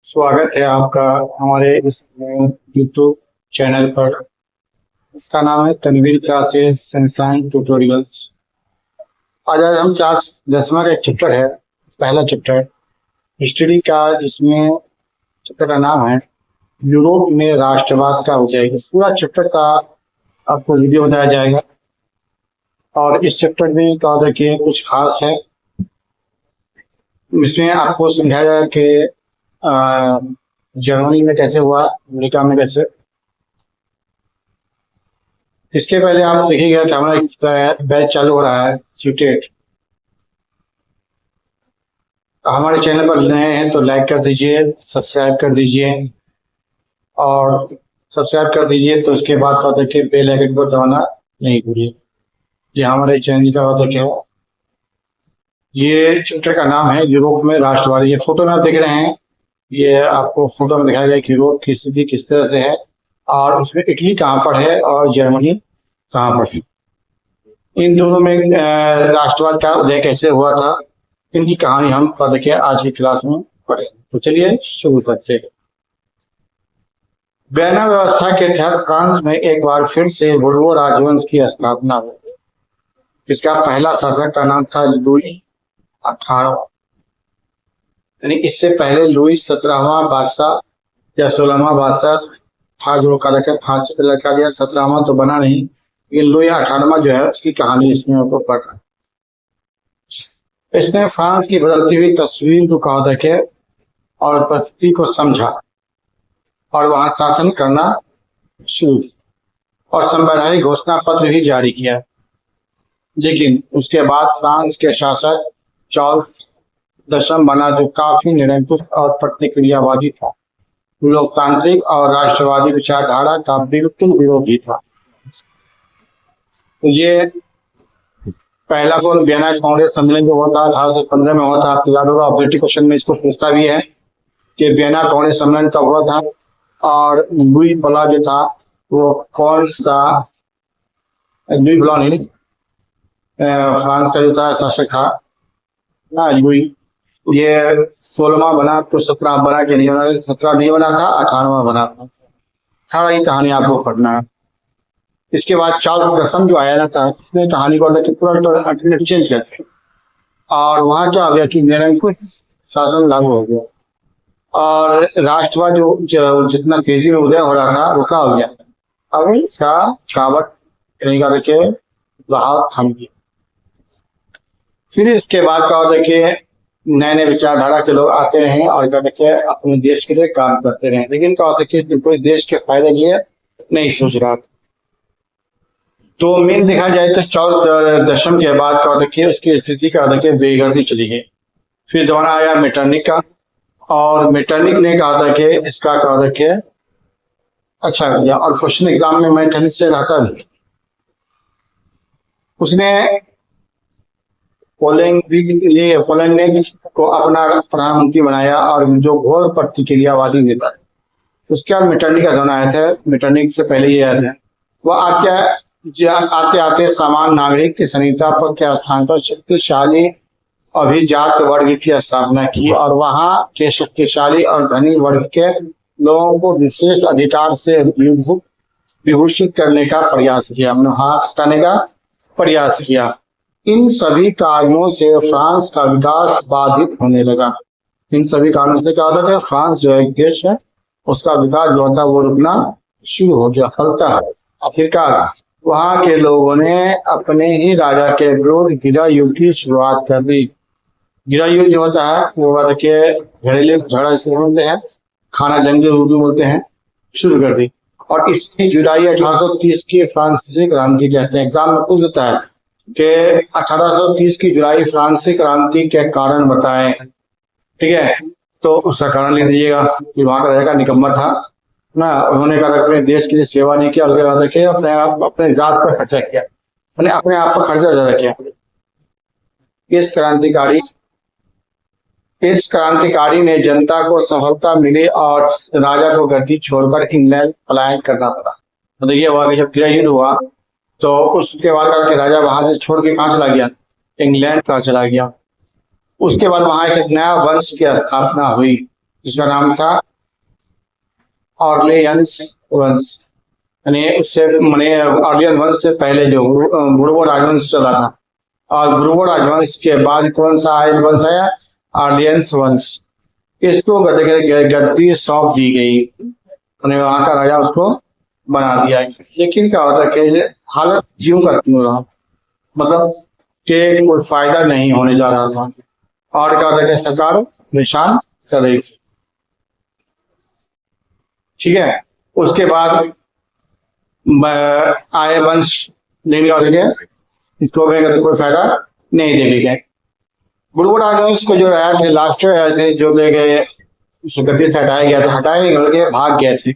स्वागत है आपका हमारे इस यूट्यूब चैनल पर। इसका नाम है तनवीर क्लासेस सनशाइन ट्यूटोरियल्स। आज हम क्लास 10वां का एक चैप्टर है, पहला चैप्टर हिस्ट्री का, जिसमें चैप्टर का नाम है यूरोप में राष्ट्रवाद का उदय। पूरा चैप्टर का आपको वीडियो बताया जाएगा और इस चैप्टर में क्या होता है कि कुछ खास है। इसमें आपको समझाया जाएगा कि जर्मनी में कैसे हुआ, अमेरिका में कैसे। इसके पहले आप देखिएगा कि हमारा बैच चालू हो रहा है सीटेट। हमारे चैनल पर नए हैं तो लाइक कर दीजिए, सब्सक्राइब कर दीजिए और सब्सक्राइब कर दीजिए तो उसके बाद क्या देखिए बेल आइकन को दबाना नहीं भूलिए। ये हमारे चैनल का होता क्या है। ये चैप्टर का नाम है यूरोप में राष्ट्रवाद। ये फोटो में आप देख रहे हैं, ये आपको फोटो में दिखाया गया कि यूरोप की स्थिति किस तरह से है और उसमें इटली कहाँ पर है और जर्मनी कहाँ पर है। इन दोनों में राष्ट्रवाद का उदय कैसे हुआ था, इनकी कहानी हम देखिए आज की क्लास में पढ़े। तो चलिए शुरू करते हैं। वियना व्यवस्था के तहत फ्रांस में एक बार फिर से बोर्बो राजवंश की स्थापना हुई। इसका पहला शासक का नाम था लुई 18वां, यानी इससे पहले लुई 17वां बादशाह या 16वां बादशाह था जो फांसी पे लटका दिया। 17वां तो बना नहीं, ये लुई 18वां जो है उसकी कहानी इसमें आपको पढ़ रहा है। इसने फ्रांस की बदलती हुई तस्वीर को कहा देखे और परिस्थिति को समझा और वहां शासन करना शुरू और संवैधानिक घोषणा पत्र भी जारी किया। लेकिन उसके बाद फ्रांस के शासक चार्ल्स दशम बना जो काफी निरंकुश और प्रतिक्रियावादी था, लोकतांत्रिक और राष्ट्रवादी विचारधारा का बिल्कुल विरोधी था। तो ये पहला कौन वियना कांग्रेस सम्मेलन जो हुआ था 1815 में हुआ था। आपको याद होगा, ऑब्जेक्टिव क्वेश्चन में इसको पूछता भी है कि वियना कांग्रेस सम्मेलन कब हुआ था और लुई ब्लां जो था वो कौन सा, लुई ब्लां नहीं, फ्रांस का जो था शासक था ना लुई, ये 16वां बना तो 17 बना के नहीं बना, 17 नहीं बना था, 18वां बना था। 18 की कहानी आपको पढ़ना है। इसके बाद चार्ल्स दशम जो आया ना था, उसने कहानी को पूरा चेंज कर दिया और वहां क्या हो गया कि निरंकुश शासन लागू हो गया और राष्ट्रवाद जो जितना तेजी में उदय हो रहा था रुका हो गया। अब इसका कावट के बहाव थम गया। फिर इसके बाद क्या होता है कि नए नए विचारधारा के लोग आते रहे और क्या देखिए अपने देश के लिए काम करते रहे, लेकिन क्या होता है कि कोई देश के फायदे लिए नहीं सोच रहा। तो मेन देखा जाए तो चार्ल्स दशम के बाद क्या देखिए उसकी स्थिति का देखिए बेगड़ती चली गई। फिर जमाना आया मेटरनिक का और मेटरनिक ने कहा था कि इसका क्या देखिए अच्छा किया और क्वेश्चन एग्जाम में मेटरनिक से रहता भी। उसने पोलैंड ने को अपना प्रधानमंत्री बनाया और जो घोर प्रतिक्रियावादी नेता है। उसके बाद मेटरनिक का जमाना आया था। मेटरनिक से पहले ये आया था, वह आते आते सामान्य नागरिक की संहिता पर के स्थान पर शक्तिशाली अभिजात वर्ग की स्थापना की और वहां के शक्तिशाली और धनी वर्ग के लोगों को विशेष अधिकार से विभूषित करने का प्रयास किया, हटाने का प्रयास किया। इन सभी कारणों से फ्रांस का विकास बाधित होने लगा। इन सभी कारणों से क्या होता है, फ्रांस जो एक देश है उसका विकास जो होता है वो रुकना शुरू हो गया, फलता है। आखिरकार वहां के लोगों ने अपने ही राजा के विरुद्ध गिरा युद्ध की शुरुआत कर दी। गिरा युद्ध जो होता है वो घरेलू झगड़ा से बोलते हैं, खाना जंग उर्दू बोलते हैं, शुरू कर दी। और इसी जुलाई 1830 की फ्रांसीसी क्रांति कहते हैं। एग्जाम में पूछ देता है कि 1830 की जुलाई फ्रांसीसी क्रांति के कारण बताएं, ठीक है, तो उसका कारण लिख दीजिएगा कि वहां का राजा का निकम्मा था ना, उन्होंने कहा अपने देश के लिए सेवा नहीं किया, अपने जात पर खर्चा किया, मैंने अपने आप पर खर्चा ज्यादा किया। इस क्रांतिकारी ने जनता को सफलता मिली और राजा को गद्दी छोड़कर इंग्लैंड पलायन करना पड़ा। तो ये हुआ कि जब गृह युद्ध हुआ तो उसके बाद राजा वहां से छोड़ के कहाँ चला गया, इंग्लैंड का चला गया। उसके बाद वहां एक नया वंश की स्थापना हुई जिसका नाम था ऑर्लियंस वंश, यानी उससे मैंने ऑर्लियन वंश से पहले जो बुर्बो राजवंश चला था, और बुर्बो राजवंश के बाद कौन सा वंश आया? ऑर्लियंस वंश। इसको गद्दी सौंप दी गई, वहां का राजा उसको बना दिया। लेकिन क्या होता है कि हालत ज्यों का त्यों रहा, मतलब कि कोई फायदा नहीं होने जा रहा था, और क्या होता है कि सरकार निशान कर रही। ठीक है, उसके बाद आए वंश लेने वाले, इसको कोई फायदा नहीं दे गए। बुर्बो राजवंश को जो रहा थे लास्ट जो ले गए, गद्दी से हटाया गया था, हटाए नहीं करके भाग गए थे,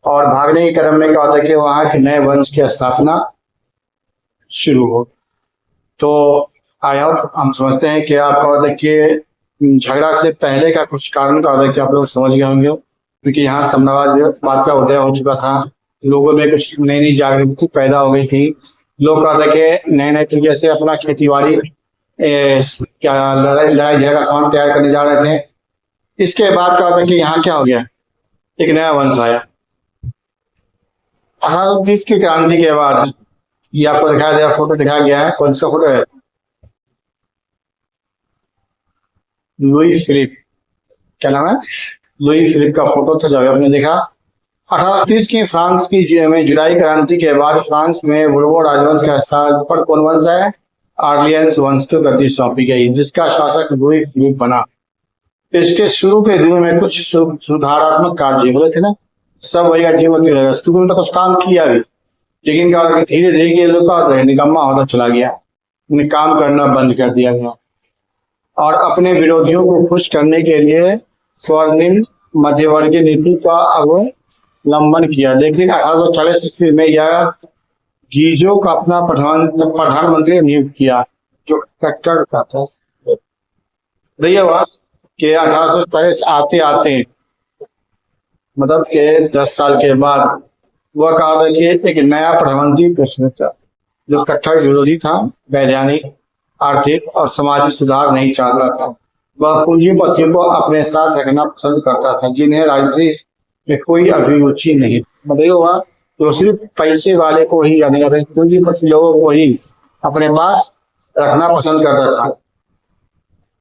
और भागने के क्रम में क्या होता है कि वहां के नए वंश की स्थापना शुरू हो। तो आई होप हम समझते हैं कि आपका होता है कि झगड़ा से पहले का कुछ कारण का होता है कि आप लोग समझ गए होंगे, क्योंकि यहाँ साम्राज्यवाद का उदय हो चुका था, लोगों में कुछ नई नई जागृति पैदा हो गई थी। लोग क्या होता है कि नए नए तरीके से अपना खेती बाड़ी क्या लड़ाई झगड़ा सामान तैयार करने जा रहे थे। इसके बाद क्या होता है कि यहाँ क्या हो गया, एक नया वंश आया 1830 की क्रांति के बाद। ये आपको दिखाया गया, फोटो दिखाया गया है, कौन सा फोटो है? लुई फिलिप, क्या नाम है? लुई फिलिप का फोटो था, जब आपने देखा 1830 की फ्रांस की जुलाई क्रांति के बाद फ्रांस में बुर्बो राजवंश का स्थान पर कौन वंश है? ऑर्लियंस वंश को गद्दी सौंपी गई, जिसका शासक लुई फिलिप बना। इसके शुरू के दिनों में कुछ सुधारात्मक कार्य बोले थे ना, सब वही जीवन शुरू में तो कुछ काम किया भी, लेकिन क्या होता है धीरे धीरे ये लोग का होता है निकम्मा होता चला गया, उन्हें काम करना बंद कर दिया गया, और अपने विरोधियों को खुश करने के लिए स्वर्णिम मध्यवर्गीय नीति का अवलंबन किया। लेकिन 1840 ईस्वी में यह गीजो का अपना प्रधानमंत्री नियुक्त किया, जो कट्टर का था। हुआ कि 1840 आते आते मतलब के 10 साल के बाद वह कहा कि एक नया प्रधानमंत्री जो कट्टर विरोधी था, वैधानिक, आर्थिक और सामाजिक सुधार नहीं चाहता था। वह पूंजीपतियों को अपने साथ रखना पसंद करता था, जिन्हें राजनीति में कोई अभिरुचि नहीं। मतलब हुआ तो सिर्फ पैसे वाले को ही, यानी पूंजीपति लोगों को ही अपने पास रखना पसंद करता था।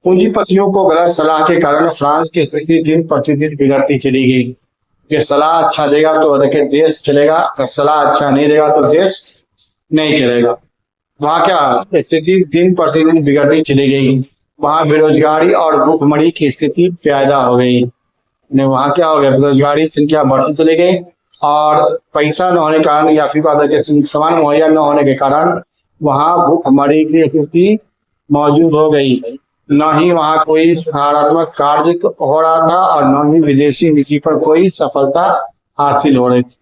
पूंजीपतियों को गलत सलाह के कारण फ्रांस की स्थिति दिन प्रतिदिन बिगड़ती चली गई। कि सलाह अच्छा देगा तो देखिए देश चलेगा, अगर सलाह अच्छा नहीं देगा तो देश नहीं चलेगा। वहाँ क्या स्थिति दिन प्रतिदिन बिगड़ती चली गई, वहाँ बेरोजगारी और भूखमरी की स्थिति पैदा हो गई। वहाँ क्या हो गया, बेरोजगारी संख्या बढ़ती चली गई, और पैसा न होने के कारण या फिर सामान मुहैया न होने के कारण वहाँ भूखमरी की स्थिति मौजूद हो गई। न ही वहाँ कोई सकारात्मक कार्य हो रहा था, और न ही विदेशी नीति पर कोई सफलता हासिल हो रही थी।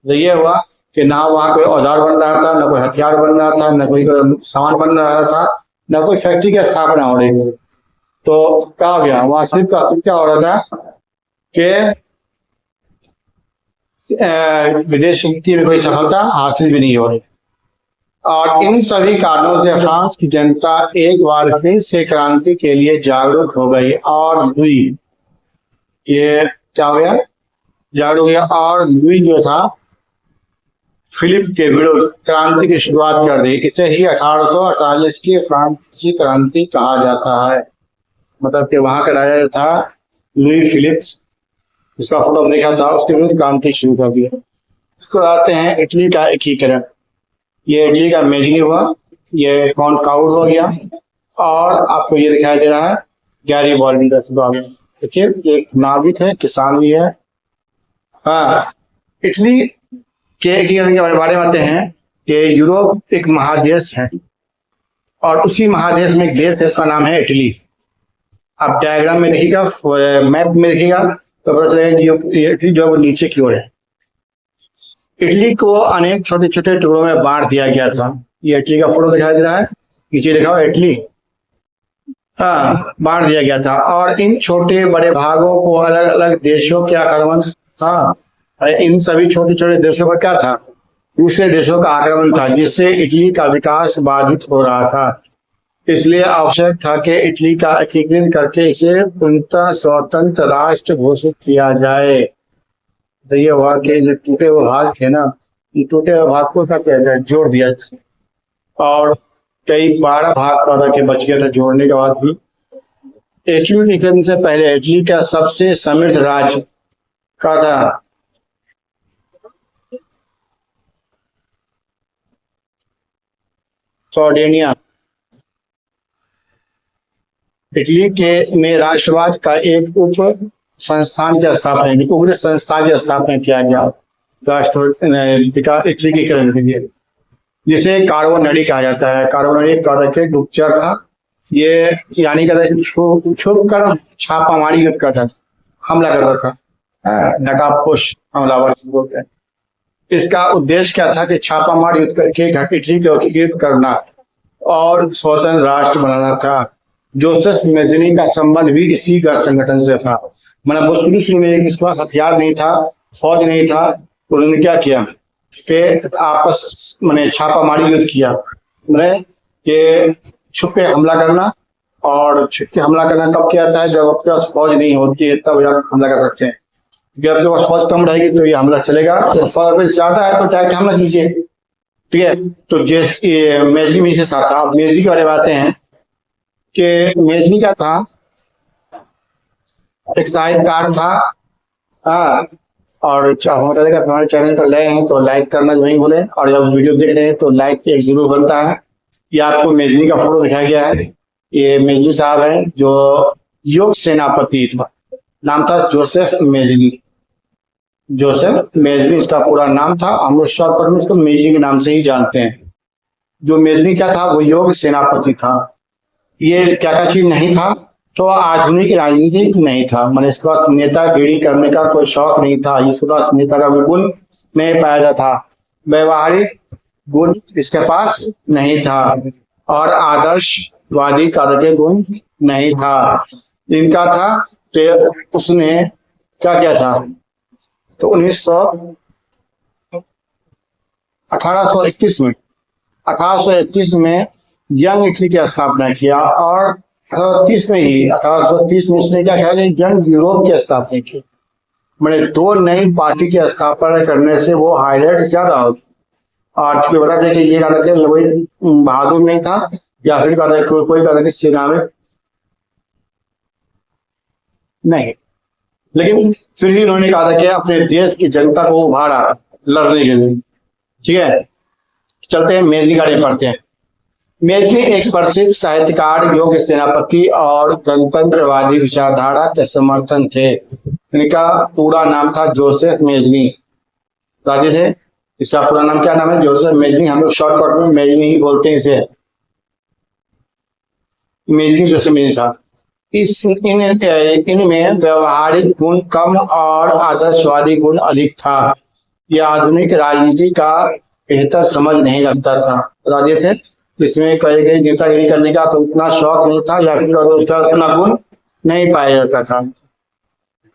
तो ये हुआ कि ना वहाँ कोई औजार बन रहा था, न कोई हथियार बन रहा था, न कोई सामान बन रहा था, न कोई फैक्ट्री की स्थापना हो रही थी। तो क्या हो गया, वहाँ सिर्फ क्या हो रहा था कि विदेश नीति में कोई सफलता हासिल भी नहीं हो रही। और इन सभी कारणों से फ्रांस की जनता एक बार फिर से क्रांति के लिए जागरूक हो गई, और लुई ये क्या हो गया, जागरूक हो गया, और लुई जो था फिलिप के विरुद्ध क्रांति की शुरुआत कर दी। इसे ही 1848 की फ्रांसीसी क्रांति कहा जाता है। मतलब कि वहां का राजा जो था लुई फिलिप्स, जिसका फोटो देखा था, उसके विरुद्ध क्रांति शुरू कर दिया। इसको आते हैं इटली का एकीकरण। ये इटली का मेजनी हुआ, ये कॉनकाउर हो गया, और आपको ये दिखाई दे रहा है गैरीबॉल्डी का सुधार। देखिए ये एक नाविक है, किसान भी है। हाँ, इटली के एकीकरण के बारे में आते हैं कि यूरोप एक महादेश है, और उसी महादेश में एक देश है, इसका नाम है इटली। आप डायग्राम में देखिएगा, मैप में देखिएगा तो पता चलेगा कि इटली जो है वो नीचे की ओर है। इटली को अनेक छोटे छोटे टुकड़ों में बांट दिया गया था। ये इटली का फोटो दिखाई दे रहा है, नीचे लिखा हुआ इटली, हाँ, बांट दिया गया था। और इन छोटे बड़े भागों को अलग अलग देशों के आक्रमण था। अरे इन सभी छोटे छोटे देशों पर क्या था, दूसरे देशों का आक्रमण था, जिससे इटली का विकास बाधित हो रहा था। इसलिए आवश्यक था कि इटली का एकीकरण करके इसे पूर्णतः स्वतंत्र राष्ट्र घोषित किया जाए। तो ये हुआ कि जो टूटे हुए भाग थे ना, ये टूटे हुए भाग को क्या किया जाए, जोड़ दिया जाए। और कई 12 भाग कर के बच गया था जोड़ने के बाद भी। इटली एकीकरण से पहले इटली का सबसे समृद्ध राज्य का था सार्डिनिया। इटली के में राष्ट्रवाद का एक उप संस्थान की स्थापना, उग्र संस्थान की स्थापना किया गया राष्ट्र इटली के करण के लिए, जिसे कार्बोनरी कहा जाता है। कार्बोनरी के गुप्तचर था ये, यानी कहते छुप कर छापामारी युद्ध करता था, हमला करता था, नकाबपोश हमलावर बोलते हैं। इसका उद्देश्य क्या था कि छापामार युद्ध करके इटली को एकीकृत करना और स्वतंत्र राष्ट्र बनाना था। जोसेफ मेज़नी का संबंध भी इसी का संगठन से था। मतलब वो शुरू में इसके पास हथियार नहीं था, फौज नहीं था, उन्होंने क्या किया कि आपस मैंने छापामारी युद्ध किया, मतलब कि छुप के हमला करना। और छुप के हमला करना कब किया जाता है, जब आपके पास फौज नहीं होती है तब आप हमला कर सकते हैं। क्योंकि आपके पास फौज कम रहेगी तो ये हमला चलेगा, और फौज ज्यादा है तो डायरेक्ट हमला कीजिए, ठीक है। तो जैसे मेज़नी में से साथ था। मेज़नी के बारे में आते हैं कि मेज़नी क्या था, एक साहित्यकार था। और हमारे चैनल पर नए हैं तो लाइक करना नहीं भूलें, और जब वीडियो देख रहे हैं तो लाइक एक जरूर बनता है। ये आपको मेज़नी का फोटो दिखाया गया है। ये मेज़नी साहब है जो योग सेनापति था, नाम था जोसेफ मेज़नी। जोसेफ मेज़नी इसका पूरा नाम था, हम लोग शॉर्टकट में इसको मेज़नी के नाम से ही जानते हैं। जो मेज़नी क्या था, वो योग सेनापति था। ये क्या क्या चीज नहीं था, तो आधुनिक राजनीति नहीं था, मैंने इसके पास नेतागिरी करने का कोई शौक नहीं था, इसके पास नेता का गुण नहीं पाया जाता था, व्यवहारिक गुण इसके पास नहीं था, और आदर्शवादी कार्य के गुण नहीं था। इनका था तो उसने क्या किया था, तो 1831 में यंग इटली की स्थापना किया, और 1830 में उसने क्या किया, यंग यूरोप की स्थापना की। मैंने दो नई पार्टी की स्थापना करने से वो हाईलाइट ज्यादा होगी। और बता दें कि ये कोई बहादुर नहीं था, या फिर कोई सेना में नहीं, लेकिन फिर भी उन्होंने कहा था कि अपने देश की जनता को उभारा लड़ने के लिए, ठीक है। चलते हैं मेज़नी का पढ़ते हैं। मेज़नी एक प्रसिद्ध साहित्यकार, योग सेनापति और गणतंत्रवादी विचारधारा के समर्थन थे। इनका पूरा नाम था जोसेफ मेज़नी, राजी थे। इसका पूरा नाम क्या नाम है, जोसेफ मेज़नी। हम लोग शॉर्टकट में मेज़नी ही बोलते हैं इसे, मेज़नी जोसेफ मेज़नी था। इनमें व्यवहारिक गुण कम और आदर्शवादी गुण अधिक था। यह आधुनिक राजनीति का बेहतर समझ नहीं रखता था, राजी थे। इसमें कहे गए नेतागिरी करने का तो उतना शौक नहीं था, या फिर उसका उतना गुण नहीं पाया जाता था।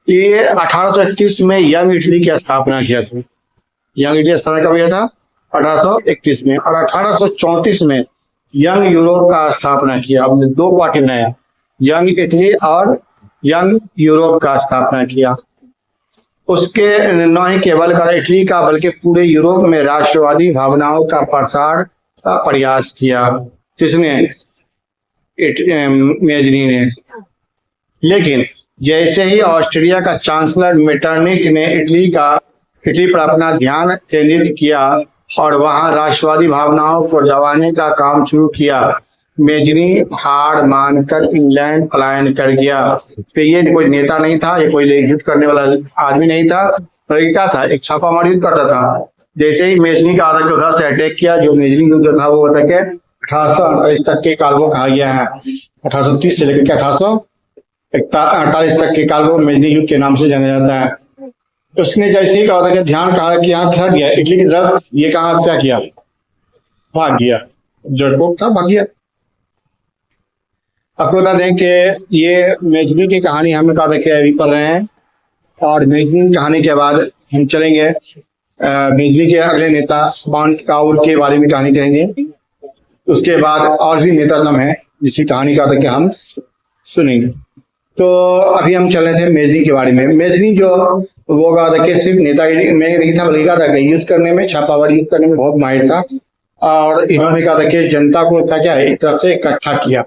ये 1831 में यंग इटली की स्थापना किया था। यंग इटली स्थापना कब किया था, 1831 में। और 1834 में यंग यूरोप का स्थापना किया। हमने दो पार्टी बनाया, यंग इटली और यंग यूरोप का स्थापना किया। उसके न ही केवल इटली का बल्कि पूरे यूरोप में राष्ट्रवादी भावनाओं का प्रसार का प्रयास किया, किसने, मेज़नी ने। लेकिन जैसे ही ऑस्ट्रिया का चांसलर मेटरनिक ने इटली पर अपना ध्यान केंद्रित किया और वहां राष्ट्रवादी भावनाओं को दबाने का काम शुरू किया, मेज़नी हार मानकर इंग्लैंड पलायन कर गया। तो ये कोई नेता नहीं था, ये कोई युद्ध करने वाला आदमी नहीं था, और क्या था, एक छापामार युद्ध करता था। जैसे ही मेज़नी का आदर उधर से अटैक किया, जो मेज़नी युद्ध था वो होता है 1848 तक के काल को कहा गया है। 1830 से लेकर 1848 तक के काल को मेज़नी युद्ध के नाम से जाना जाता है। उसने जैसे ही कहा था कि ध्यान कहा कि यहाँ खड़ा गया इटली की तरफ, ये कहा क्या किया, भाग गया, जड़कोट था, भाग गया। आपको बता दें कि ये मेज़नी की कहानी हम कहा था कि अभी पढ़ रहे हैं, और मेज़नी की कहानी के बाद हम चलेंगे मेज़नी के अगले नेता बॉन्काउर के बारे में कहानी कहेंगे। उसके बाद और भी नेता सब हैं, जिसकी कहानी का था कि हम सुनेंगे। तो अभी हम चल रहे थे मेजनी के बारे में। मेजनी जो वो कहा था कि सिर्फ नेतागिरी में नहीं था, बल्कि कहा था कि युद्ध करने में, छापामारी युद्ध करने में बहुत माहिर था। और इन्होंने कहा था कि जनता को था क्या एक तरफ से इकट्ठा किया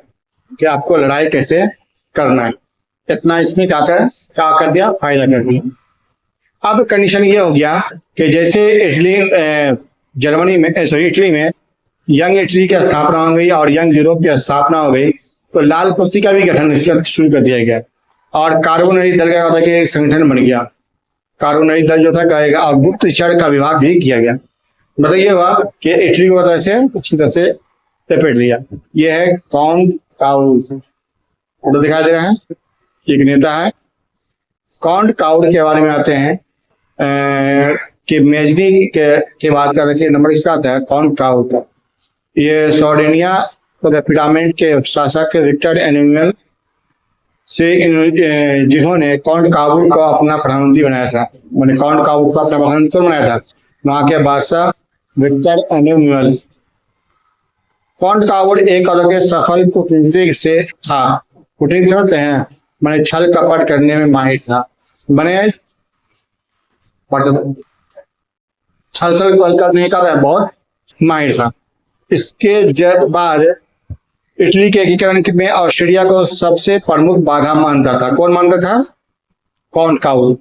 कि आपको लड़ाई कैसे करना है। इतना इसने क्या कर दिया, फायदा कर दिया। अब कंडीशन ये हो गया कि जैसे जर्मनी में, सॉरी इटली में यंग इटली की स्थापना हो गई और यंग यूरोप की स्थापना हो गई, तो लाल कुर्सी का भी गठन शुरू कर दिया गया और कार्बोनरी दल का था कि एक संगठन बन गया। कार्बोनरी दल जो था कहेगा, और गुप्तचर का विभाग भी किया गया। मतलब ये हुआ कि इटली को ऐसे अच्छी तरह से लपेट दिया। ये है काउंट काउल, फोटो दिखाई दे रहा है, एक नेता है। काउंट काउल के बारे में आते हैं कि मेजनी के बात कर रहे नंबर इसका आता है काउंट काउल का। ये सार्डिनिया पिरामिड के शासक विक्टर एनुअल से जिन्होंने काउंट काबुल को अपना प्रधानमंत्री बनाया था, मैंने काउंट काबुल को अपना प्रधानमंत्री बनाया था, वहां के बादशाह विक्टर एनुअल। काउंट काबुल एक अलग सफल कूटनीतिक से था। कूटनीतिक समझते हैं, मैंने छल कपट करने में माहिर था। मैंने छल करने का बहुत माहिर था। इसके बाद इटली के एकीकरण में ऑस्ट्रेलिया को सबसे प्रमुख बाधा मानता था। कौन मानता था? Count cowl.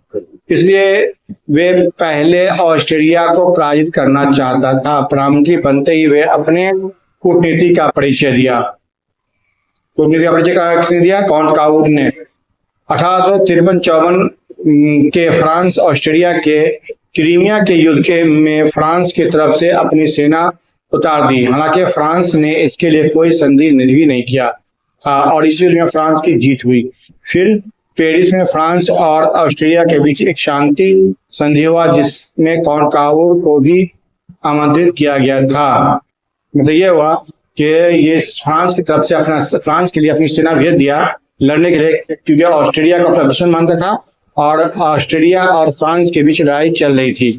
इसलिए वे पहले ऑस्ट्रेलिया को पराजित करना चाहता था। प्रधानमंत्री बनते ही वे अपने कूटनीति का परिचय दिया। कूटनीति का परिचय किसने दिया? काउंट काउल ने। 1853-54 के फ्रांस ऑस्ट्रेलिया के क्रीमिया के युद्ध के में फ्रांस की तरफ से अपनी सेना उतार दी। हालांकि फ्रांस ने इसके लिए कोई संधि भी नहीं किया और इस युद्ध में फ्रांस की जीत हुई। फिर पेरिस में फ्रांस और ऑस्ट्रेलिया के बीच एक शांति संधि हुआ, जिसमें काउंट काउल को भी आमंत्रित किया गया था। मतलब ये हुआ कि ये फ्रांस की तरफ से फ्रांस के लिए अपनी सेना भेज दिया लड़ने के लिए, क्योंकि ऑस्ट्रेलिया का अपना दुश्मन मानता था और ऑस्ट्रेलिया और फ्रांस के बीच लड़ाई चल रही थी।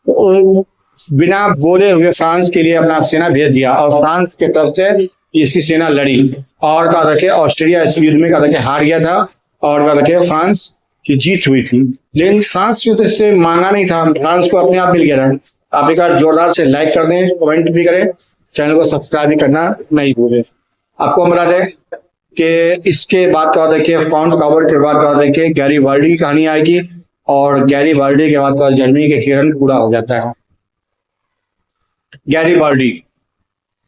तो बिना बोले हुए फ्रांस के लिए अपना सेना भेज दिया और फ्रांस के तरफ से इसकी सेना लड़ी और कहा था कि ऑस्ट्रेलिया इस युद्ध में कहा था कि हार गया था और कहा था कि फ्रांस की जीत हुई थी। लेकिन फ्रांस युद्ध से मांगा नहीं था, फ्रांस को अपने आप मिल गया था। आप एक बार जोरदार से लाइक कर दें, कमेंट भी करें, चैनल को सब्सक्राइब भी करना नहीं भूलें। आपको बता दें कि इसके बाद क्या होता है कि काउंट काउल के बाद क्या होता है कि गैरीबाल्डी की कहानी आएगी और गैरीबाल्डी के बाद जर्मनी के किरण पूरा हो जाता है। गैरीबाल्डी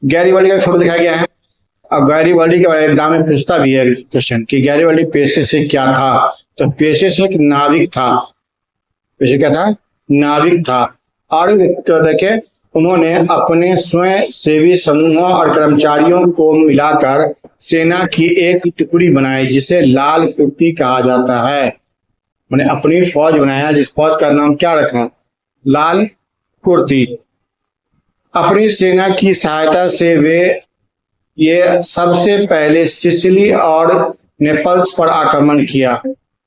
का फोटो दिखाया गया है और गैरीबाल्डी के बारे में एग्जाम में पूछता भी है क्वेश्चन कि गैरीबाल्डी पेशे से क्या था। तो पेशे से एक नाविक था। पेशे क्या था? नाविक था। और के उन्होंने अपने स्वयं सेवी समूहों और कर्मचारियों को मिलाकर सेना की एक टुकड़ी बनाई जिसे लाल कुर्ती कहा जाता है। मैंने अपनी फौज बनाया जिस फौज का नाम क्या रखा? लाल कुर्ती। अपनी सेना की सहायता से वे ये सबसे पहले सिसिली और नेपल्स पर आक्रमण किया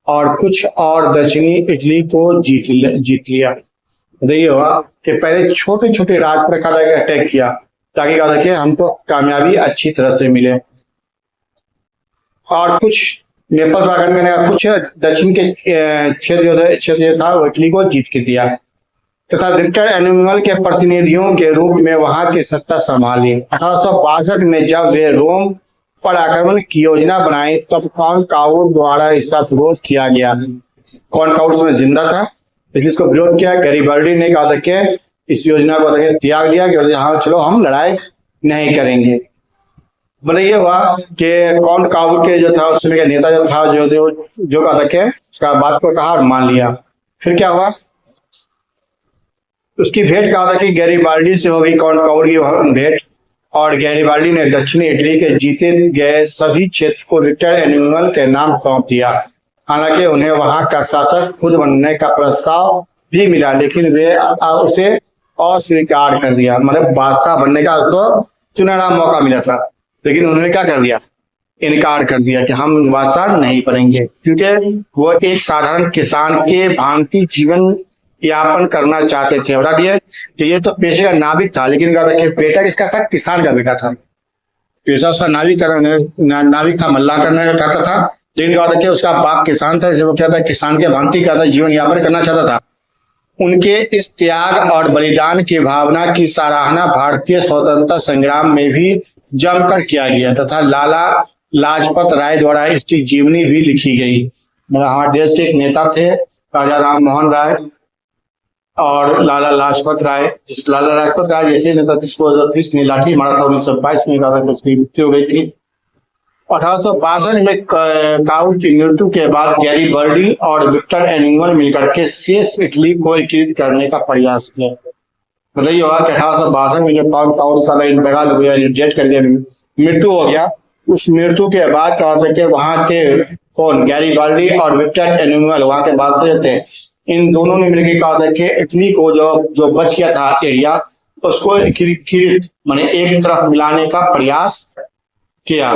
और कुछ और दक्षिणी इटली को जीत लिया। ये हुआ कि पहले छोटे छोटे राज पर अटैक किया ताकि क्या था कि हमको कामयाबी अच्छी तरह से मिले और कुछ नेपल्स आक्रमण में कुछ दक्षिण के क्षेत्र जो था वो इटली को जीत के दिया तथा विक्टर एनुअल के प्रतिनिधियों के रूप में वहां की सत्ता संभाली। 1862 में जब वे रोम पर आक्रमण की योजना बनाई तब काउंट काउल द्वारा इसका विरोध किया गया। काउंट काउल उसमें जिंदा था इसलिए इसको विरोध किया। गैरीबाल्डी ने कहा था कि इस योजना को त्याग दिया कि हाँ चलो हम लड़ाई नहीं करेंगे। मतलब ये हुआ कि काउंट काउल के जो था उसमें नेता जो था जो कहा था कि उसका बात को कहा और मान लिया। फिर क्या हुआ? उसकी भेंट कहा था कि गैरीबाल्डी से हो गई काउंट काउल की भेंट और गैरीबाल्डी ने दक्षिणी इटली के जीते गए सभी क्षेत्र को विक्टर एनुअल के नाम सौंप दिया। हालांकि उन्हें वहां का शासक खुद बनने का प्रस्ताव भी मिला लेकिन वे उसे अस्वीकार कर दिया। मतलब बादशाह बनने का उसको सुनहरा मौका मिला था लेकिन उन्होंने क्या कर दिया? इनकार कर दिया कि हम बादशाह नहीं बनेंगे, क्योंकि वो एक साधारण किसान के भांति जीवन यापन करना चाहते थे। बता दिए कि ये तो पेशे का नाविक था लेकिन बेटा किसका था? किसान का बेटा था। पेशा उसका नाविक था, मल्लाह करता था। लेकिन क्या होता कि उसका बाप किसान था, वो क्या था किसान के भांति क्या था जीवन यापन करना चाहता था। उनके इस त्याग और बलिदान की भावना की सराहना भारतीय स्वतंत्रता संग्राम में भी जमकर किया गया तथा लाला लाजपत राय द्वारा इसकी जीवनी भी लिखी गई। हमारे देश के एक नेता थे राजा राम मोहन राय और लाला लाजपत राय। जिस लाला लाजपत राय जैसे नेता जिसको ने लाठी मारा था 1922 में, उसकी मृत्यु हो गई थी। 1862 में काउल की मृत्यु के बाद गैरीबर्डी और विक्टर एनिमल मिलकर के शेष इटली को एकीकृत करने का प्रयास किया। मतलब ये होगा कि 1862 में जब काउल का इंतकाल हो गया, डेथ कर दिया, मृत्यु हो गया, उस मृत्यु के बाद क्या होता है कि वहां के कौन गैरीबर्डी और विक्टर एनिमल वहां के बादशाह थे, इन दोनों ने मिलकर क्या होता है कि इटली को जो बच गया था एरिया उसको एकीकृत माने एक तरफ मिलाने का प्रयास किया।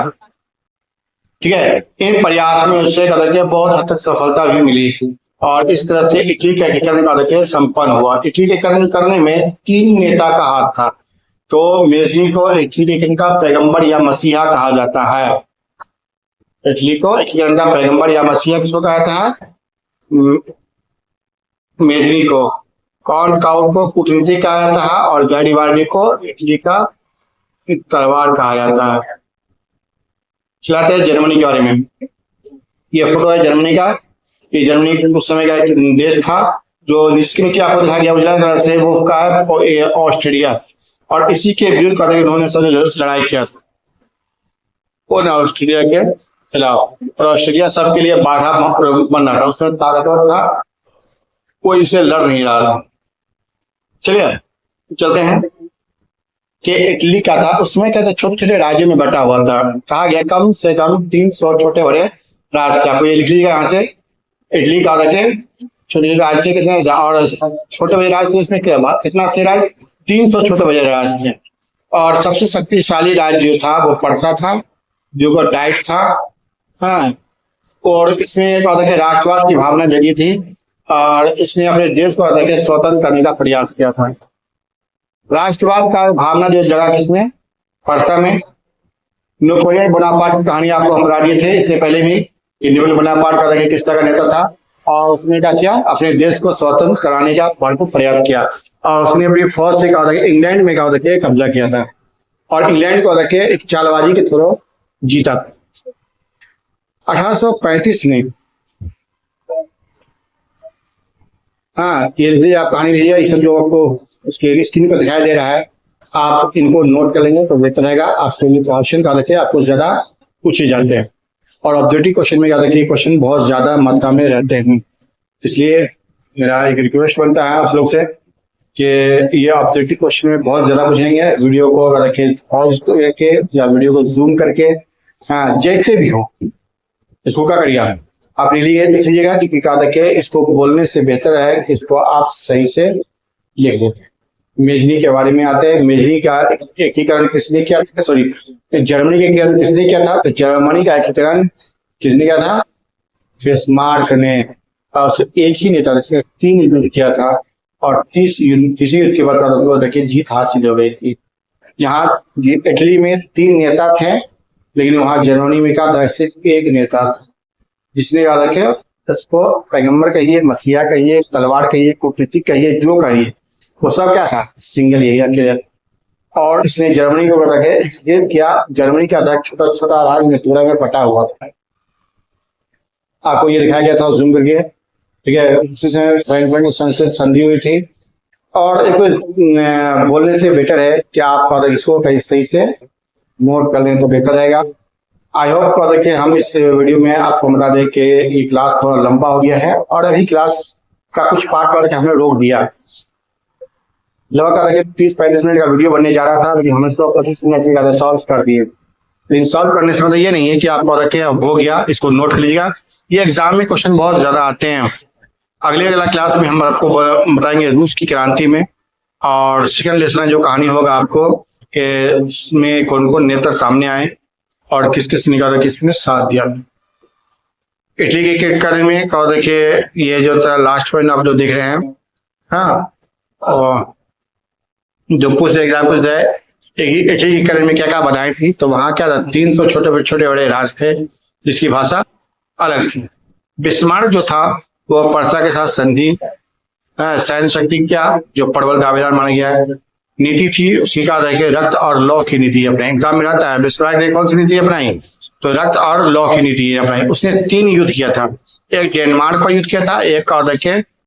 ठीक है, इन प्रयास में उससे बहुत हद तक सफलता भी मिली और इस तरह से इटली का एकीकरण संपन्न हुआ। इटली के एकीकरण करने में 3 नेता का हाथ था। तो मेजनी को इटली के एकीकरण का पैगंबर या मसीहा कहा जाता है। इटली को एकीकरण का पैगंबर या मसीहा किसको कहा जाता है? मेजनी को। काउल को कूटनीति कहा जाता है और गैरीबाल्डी को इटली का तलवार कहा जाता है। चलाते हैं जर्मनी के बारे में। ये फोटो है जर्मनी का। ये जर्मनी उस समय का एक देश था जो जिसके नीचे आपको दिखाया गया उजला कलर से, वो का है ऑस्ट्रेलिया। और इसी के विरुद्ध करके उन्होंने सब लड़ाई किया ऑस्ट्रेलिया के खिलाफ। और ऑस्ट्रेलिया सबके लिए बाधा बन रहा था, उसमें ताकतवर था, कोई इसे लड़ नहीं रहा था। चलिए चलते हैं कि इटली का था, उसमें क्या था छोटे छोटे राज्यों में बटा हुआ था। कहा गया कम से कम 300 छोटे बड़े राज्य थे। आपको ये लिख लीजिएगा यहाँ से, इटली का रखे छोटे छोटे राज्य थे कितने, और छोटे बड़े राज्य थे इसमें कितना थे राज्य? 300 छोटे बड़े राज्य थे। और सबसे शक्तिशाली राज्य जो था वो पर्सा था, जो डाइट था। हाँ, और इसमें राष्ट्रवाद की भावना जगी थी और इसने अपने देश को स्वतंत्र करने का प्रयास किया था। राष्ट्रवाद का भावना जो जगह किसमें? पर्सा में। नेपोलियन बोनापार्ट की कहानी आपको हम बता दिए थे इससे पहले भी कि नेपोलियन बोनापार्ट का किस तरह का नेता था और उसने क्या किया, अपने देश को स्वतंत्र कराने का भरपूर प्रयास किया। और उसने अपनी फौज से क्या इंग्लैंड में क्या कब्जा किया था और इंग्लैंड को एक चालबाजी के थ्रू जीता। 1835 में, हाँ ये आप कहानी लीजिए, ये सब जो आपको उसके स्क्रीन पर दिखाई दे रहा है, आप इनको नोट कर लेंगे तो बेहतर रहेगा। आपके लिए क्वेश्चन का आपको ज्यादा पूछे जाते हैं और ऑब्जेक्टिव क्वेश्चन में ज्यादा क्वेश्चन बहुत ज्यादा मात्रा में रहते हैं। इसलिए मेरा एक रिक्वेस्ट बनता है आप लोग से कि ये ऑब्जेक्टिव क्वेश्चन में बहुत ज्यादा पूछेंगे। वीडियो को अगर रखें पॉज करके या वीडियो को जूम करके, हाँ जैसे भी हो इसको क्या करिए आप लिख लीजिएगा कि क्या इसको बोलने से बेहतर है इसको आप सही से लिख लेते। मेजनी के बारे में आते हैं। मेजनी का एकीकरण किसने किया था? सॉरी, जर्मनी का एकीकरण किसने किया था? तो जर्मनी का एकीकरण किसने किया था? बिस्मार्क ने। और एक ही नेता जिसने 3 युद्ध किया था और तीसरी युद्ध के बाद उसको देखिए जीत हासिल हो गई थी। यहाँ इटली में 3 नेता थे लेकिन वहां जर्मनी में क्या था? सिर्फ एक नेता था जिसने याद रखे उसको पैगंबर कहिए, मसीहा कहिए, तलवार कहिए, कूटनीतिक कहिए, जो कहिए, वो सब क्या था? Single area. और इसने जर्मनी को एकीकृत किया। जर्मनी क्या था? छोटा छोटा राज्य में पूरा में बटा हुआ था। आपको ये दिखाया गया था जूम करके, ठीक है। उसी समय फ्रैंकफर्ट संसद संधि हुई थी। और एक बोलने से बेटर है कि आप इसको कहीं सही से नोट कर लें तो बेहतर रहेगा। आई होप कि हम इस वीडियो में आपको बता दें कि ये क्लास थोड़ा लंबा हो गया है और अभी क्लास का कुछ पार्ट हमने रोक दिया। लगभग 30-35 मिनट का वीडियो बनने जा रहा था लेकिन हमने 25 मिनट में सॉल्व कर दिए। लेकिन सॉल्व करने से मतलब ये नहीं है कि आपको हो गया, इसको नोट कर लीजिएगा। ये एग्जाम में क्वेश्चन बहुत ज्यादा आते हैं। अगला क्लास में हम आपको बताएंगे रूस की क्रांति में, और सेकंड लेसन जो कहानी होगा आपको उसमें कौन कौन नेता सामने आए और किस किस निकाला किसने साथ दिया। इटली के एकीकरण में क्या देखिए ये जो था लास्ट पॉइंट आप जो देख रहे हैं, हाँ, और जो पूछ एग्जाम पूछ है एटी कॉलेज में क्या क्या बाधाएं थी, तो वहां क्या था, 300 छोटे छोटे बड़े राज थे जिसकी भाषा अलग थी। बिस्मार्क जो था वो पर्सा के साथ संधि, सैन्य शक्ति क्या जो प्रबल दावेदार माना गया है, नीति थी उसकी क्या देखिए रक्त और लौ की नीति अपने एग्जाम में रहता है। बिस्मार्क ने कौन सी नीति अपनाई, तो रक्त और लौ की नीति अपनाई। उसने 3 युद्ध किया था, एक डेनमार्क पर युद्ध किया था, एक और देखिए